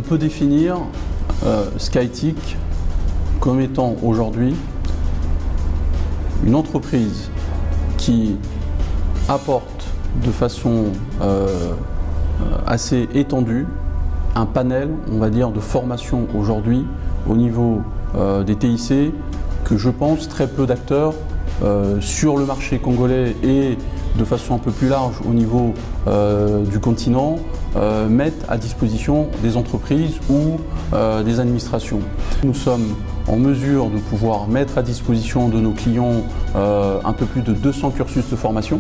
peut définir Skytic comme étant aujourd'hui une entreprise qui apporte de façon assez étendue un panel, on va dire, de formation aujourd'hui au niveau des TIC que je pense très peu d'acteurs sur le marché congolais et de façon un peu plus large au niveau du continent mettent à disposition des entreprises ou des administrations. Nous sommes en mesure de pouvoir mettre à disposition de nos clients un peu plus de 200 cursus de formation,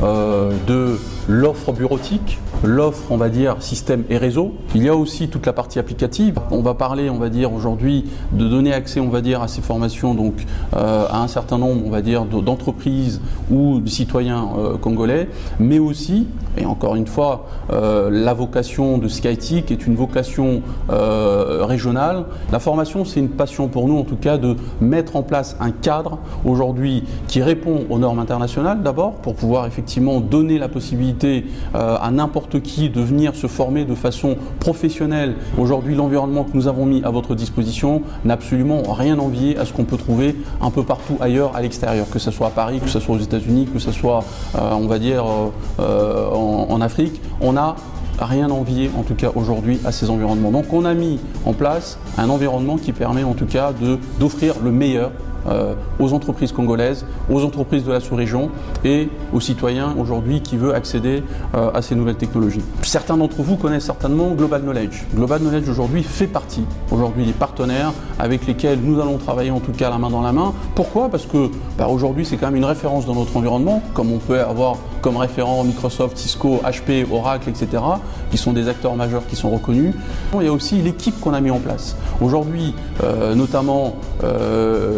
de l'offre bureautique, l'offre, on va dire, système et réseau. Il y a aussi toute la partie applicative. On va parler, on va dire, aujourd'hui de donner accès, on va dire, à ces formations donc à un certain nombre, on va dire, d'entreprises ou de citoyens congolais, mais aussi, et encore une fois, la vocation de Skytic est une vocation régionale. La formation, c'est une passion pour nous, en tout cas, de mettre en place un cadre aujourd'hui qui répond aux normes internationales d'abord, pour pouvoir effectivement donner la possibilité à n'importe qui de venir se former de façon professionnelle. Aujourd'hui, l'environnement que nous avons mis à votre disposition n'a absolument rien envié à ce qu'on peut trouver un peu partout ailleurs à l'extérieur, que ce soit à Paris, que ce soit aux États-Unis, que ce soit, on va dire, en Afrique. On n'a rien envié en tout cas aujourd'hui à ces environnements. Donc on a mis en place un environnement qui permet en tout cas d'offrir le meilleur aux entreprises congolaises, aux entreprises de la sous-région et aux citoyens aujourd'hui qui veulent accéder à ces nouvelles technologies. Certains d'entre vous connaissent certainement Global Knowledge. Global Knowledge aujourd'hui fait partie des partenaires avec lesquels nous allons travailler en tout cas la main dans la main. Pourquoi ? Parce que aujourd'hui c'est quand même une référence dans notre environnement, comme on peut avoir comme référent Microsoft, Cisco, HP, Oracle, etc., qui sont des acteurs majeurs qui sont reconnus. Il y a aussi l'équipe qu'on a mis en place. Aujourd'hui, notamment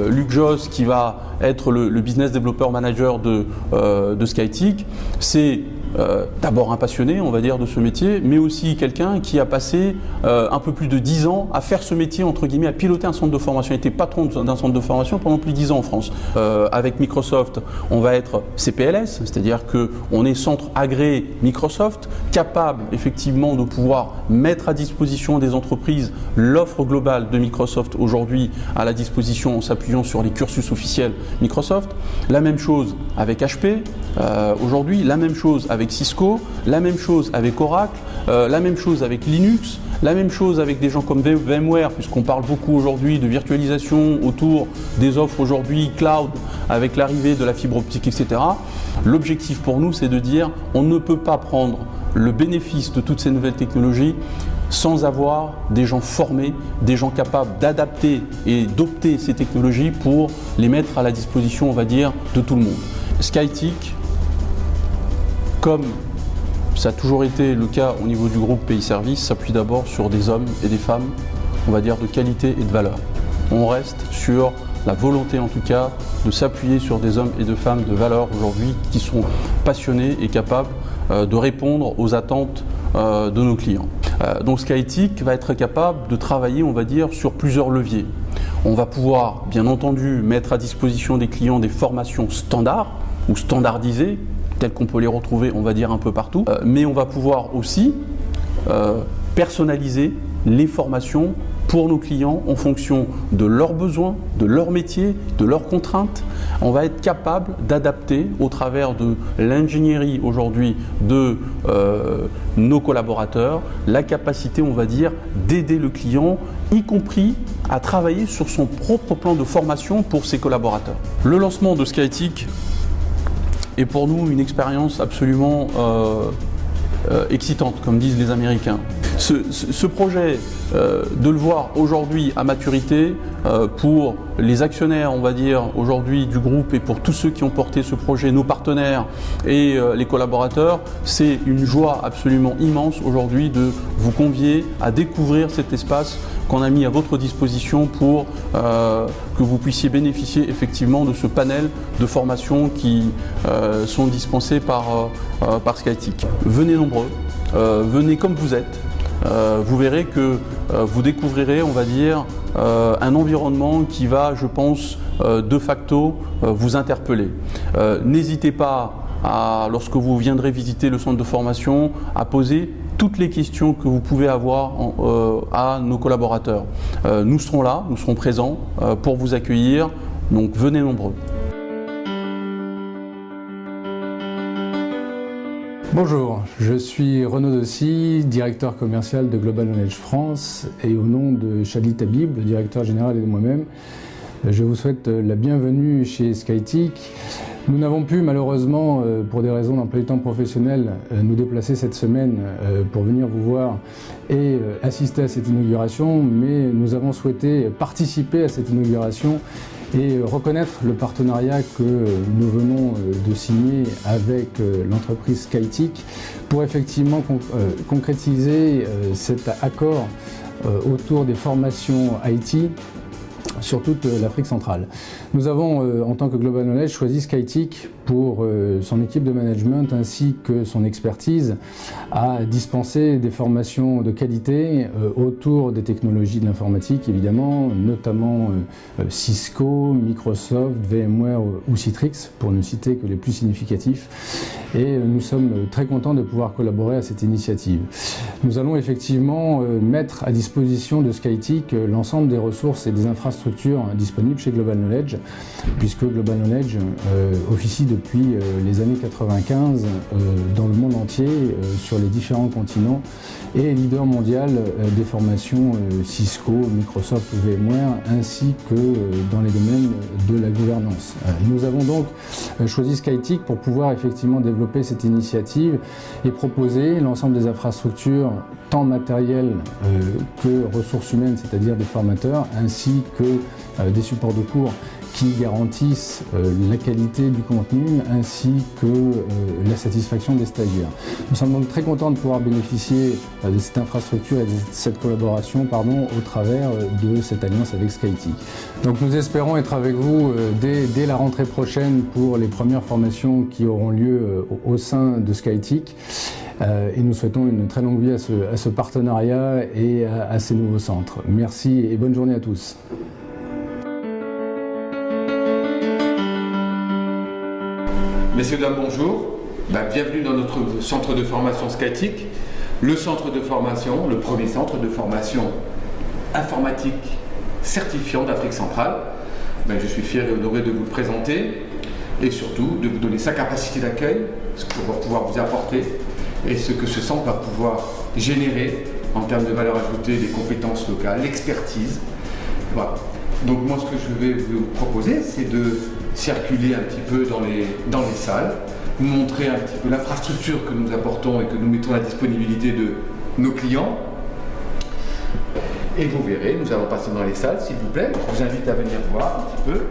Luc Joss, qui va être le business developer manager de Skytic, c'est d'abord un passionné, on va dire, de ce métier, mais aussi quelqu'un qui a passé un peu plus de 10 ans à faire ce métier, entre guillemets, à piloter un centre de formation. Il était patron d'un centre de formation pendant plus de 10 ans en France. Avec Microsoft, on va être CPLS, c'est-à-dire qu'on est centre agréé Microsoft, capable effectivement de pouvoir mettre à disposition des entreprises l'offre globale de Microsoft aujourd'hui à la disposition en s'appuyant sur les cursus officiels Microsoft. La même chose avec HP aujourd'hui, la même chose avec Cisco, la même chose avec Oracle, la même chose avec Linux, la même chose avec des gens comme VMware, puisqu'on parle beaucoup aujourd'hui de virtualisation autour des offres aujourd'hui cloud avec l'arrivée de la fibre optique, etc. L'objectif pour nous, c'est de dire on ne peut pas prendre le bénéfice de toutes ces nouvelles technologies sans avoir des gens formés, des gens capables d'adapter et d'opter ces technologies pour les mettre à la disposition, on va dire, de tout le monde. Skytic, comme ça a toujours été le cas au niveau du groupe Pays Services, s'appuie d'abord sur des hommes et des femmes, on va dire, de qualité et de valeur. On reste sur la volonté, en tout cas, de s'appuyer sur des hommes et de femmes de valeur aujourd'hui qui sont passionnés et capables de répondre aux attentes de nos clients. Donc Skytic va être capable de travailler, on va dire, sur plusieurs leviers. On va pouvoir, bien entendu, mettre à disposition des clients des formations standards ou standardisées, telles qu'on peut les retrouver, on va dire, un peu partout. Mais on va pouvoir aussi personnaliser les formations pour nos clients en fonction de leurs besoins, de leur métier, de leurs contraintes. On va être capable d'adapter au travers de l'ingénierie aujourd'hui de nos collaborateurs la capacité, on va dire, d'aider le client, y compris à travailler sur son propre plan de formation pour ses collaborateurs. Le lancement de Skytic est pour nous une expérience absolument excitante, comme disent les Américains. Ce projet, de le voir aujourd'hui à maturité, pour les actionnaires, on va dire, aujourd'hui du groupe et pour tous ceux qui ont porté ce projet, nos partenaires et les collaborateurs, c'est une joie absolument immense aujourd'hui de vous convier à découvrir cet espace qu'on a mis à votre disposition pour que vous puissiez bénéficier effectivement de ce panel de formations qui sont dispensées par Skytic. Venez nombreux, venez comme vous êtes. Vous verrez que vous découvrirez, on va dire, un environnement qui va, je pense, de facto vous interpeller. N'hésitez pas lorsque vous viendrez visiter le centre de formation, à poser toutes les questions que vous pouvez avoir à nos collaborateurs. Nous serons là, nous serons présents pour vous accueillir, donc venez nombreux. Bonjour, je suis Renaud Dossi, directeur commercial de Global Knowledge France, et au nom de Chadli Tabib, le directeur général, et de moi-même, je vous souhaite la bienvenue chez SkyTeak. Nous n'avons pu malheureusement, pour des raisons d'emploi du temps professionnel, nous déplacer cette semaine pour venir vous voir et assister à cette inauguration, mais nous avons souhaité participer à cette inauguration et reconnaître le partenariat que nous venons de signer avec l'entreprise SkyTeak pour effectivement concrétiser cet accord autour des formations IT sur toute l'Afrique centrale. Nous avons, en tant que Global Knowledge, choisi SkyTeak pour son équipe de management ainsi que son expertise à dispenser des formations de qualité autour des technologies de l'informatique, évidemment, notamment Cisco, Microsoft, VMware ou Citrix, pour ne citer que les plus significatifs. Et nous sommes très contents de pouvoir collaborer à cette initiative. Nous allons effectivement mettre à disposition de SkyTeak l'ensemble des ressources et des infrastructures disponibles chez Global Knowledge, puisque Global Knowledge officie depuis les années 95 dans le monde entier, sur les différents continents, et est leader mondial des formations Cisco, Microsoft ou VMware, ainsi que dans les domaines de la gouvernance. Nous avons donc choisi SkyTeak pour pouvoir effectivement développer cette initiative et proposer l'ensemble des infrastructures, tant matérielles que ressources humaines, c'est-à-dire des formateurs, ainsi que des supports de cours qui garantissent la qualité du contenu ainsi que la satisfaction des stagiaires. Nous sommes donc très contents de pouvoir bénéficier de cette infrastructure et de cette collaboration au travers de cette alliance avec SkyTeak. Donc nous espérons être avec vous dès la rentrée prochaine pour les premières formations qui auront lieu au sein de SkyTeak. Et nous souhaitons une très longue vie à ce partenariat et à ces nouveaux centres. Merci et bonne journée à tous. Messieurs, dames, bonjour. Bienvenue dans notre centre de formation SkyTeak, le centre de formation, le premier centre de formation informatique certifiant d'Afrique centrale. Je suis fier et honoré de vous le présenter et surtout de vous donner sa capacité d'accueil, ce qu'on va pouvoir vous apporter et ce que ce centre va pouvoir générer en termes de valeur ajoutée, des compétences locales, l'expertise. Voilà. Donc moi, ce que je vais vous proposer, c'est de circuler un petit peu dans les salles, vous montrer un petit peu l'infrastructure que nous apportons et que nous mettons à la disponibilité de nos clients. Et vous verrez, nous allons passer dans les salles, s'il vous plaît. Je vous invite à venir voir un petit peu.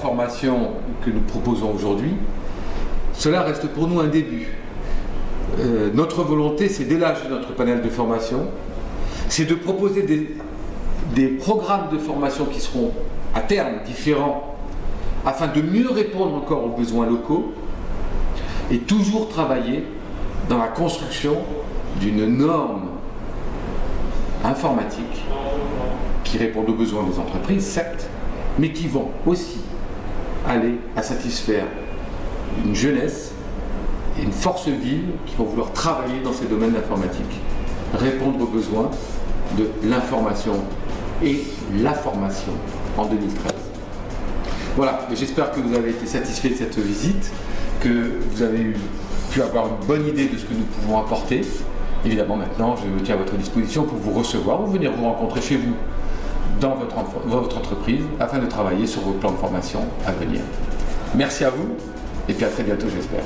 Formations que nous proposons aujourd'hui, cela reste pour nous un début. Notre volonté, c'est d'élargir notre panel de formation, c'est de proposer des programmes de formation qui seront à terme différents afin de mieux répondre encore aux besoins locaux et toujours travailler dans la construction d'une norme informatique qui réponde aux besoins des entreprises, certes, mais qui vont aussi aller à satisfaire une jeunesse et une force vive qui vont vouloir travailler dans ces domaines d'informatique, répondre aux besoins de l'information et la formation en 2013. Voilà, j'espère que vous avez été satisfait de cette visite, que vous avez pu avoir une bonne idée de ce que nous pouvons apporter. Évidemment, maintenant, je me tiens à votre disposition pour vous recevoir ou venir vous rencontrer chez vous dans votre entreprise afin de travailler sur vos plans de formation à venir. Merci à vous et puis à très bientôt, j'espère.